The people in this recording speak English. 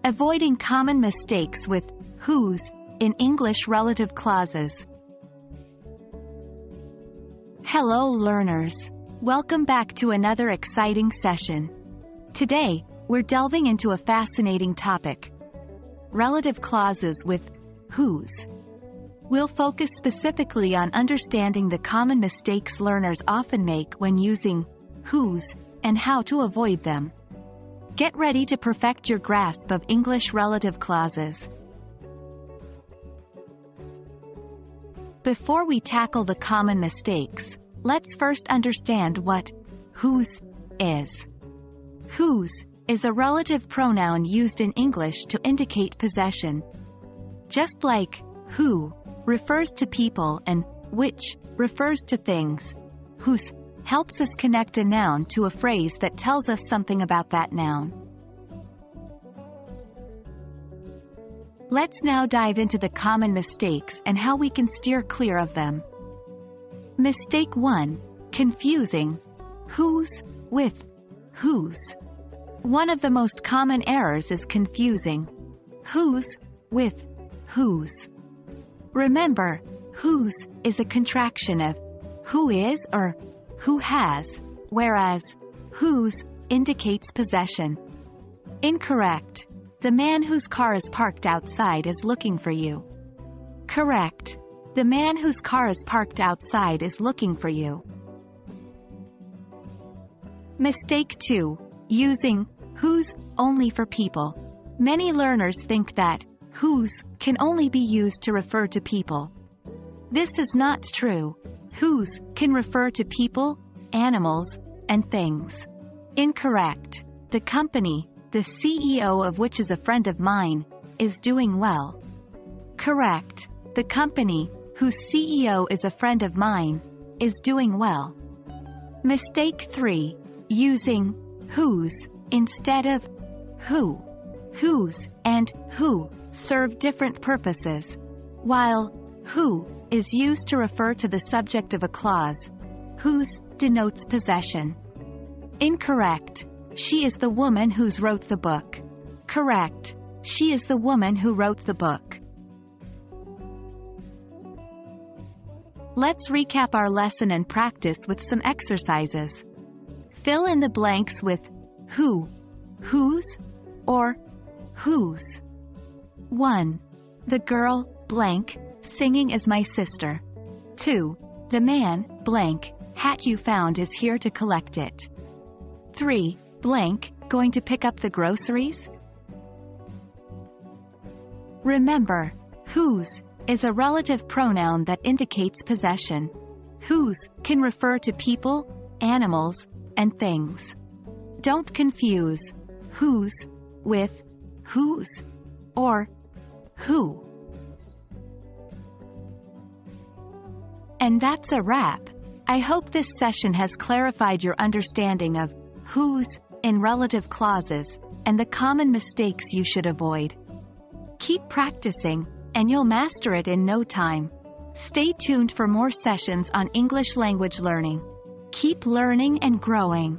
Avoiding common mistakes with whose in English relative clauses. Hello learners. Welcome back to another exciting session. Today, we're delving into a fascinating topic: relative clauses with whose. We'll focus specifically on understanding the common mistakes learners often make when using whose and how to avoid them. Get ready to perfect your grasp of English relative clauses. Before we tackle the common mistakes, let's first understand what whose is. Whose is a relative pronoun used in English to indicate possession. Just like who refers to people and which refers to things, whose helps us connect a noun to a phrase that tells us something about that noun. Let's now dive into the common mistakes and how we can steer clear of them. Mistake 1. Confusing whose with whose. One of the most common errors is confusing whose with whose. Remember, whose is a contraction of who is or who has, whereas whose indicates possession. Incorrect. The man whose car is parked outside is looking for you. Correct. The man whose car is parked outside is looking for you. Mistake 2. Using whose only for people. Many learners think that whose can only be used to refer to people. This is not true. Whose can refer to people, animals, and things. Incorrect. The company, the CEO of which is a friend of mine, is doing well. Correct. The company, whose CEO is a friend of mine, is doing well. Mistake 3. Using whose instead of who. Whose and who serve different purposes. While who is used to refer to the subject of a clause, whose denotes possession. Incorrect. She is the woman who's wrote the book. Correct. She is the woman who wrote the book. Let's recap our lesson and practice with some exercises. Fill in the blanks with who, whose, or whose. 1. The girl, blank, singing is my sister. 2. The man, blank, hat you found is here to collect it. 3. Blank, going to pick up the groceries? Remember, whose is a relative pronoun that indicates possession. Whose can refer to people, animals, and things. Don't confuse whose with whose or who. And that's a wrap. I hope this session has clarified your understanding of whose in relative clauses and the common mistakes you should avoid. Keep practicing, and you'll master it in no time. Stay tuned for more sessions on English language learning. Keep learning and growing.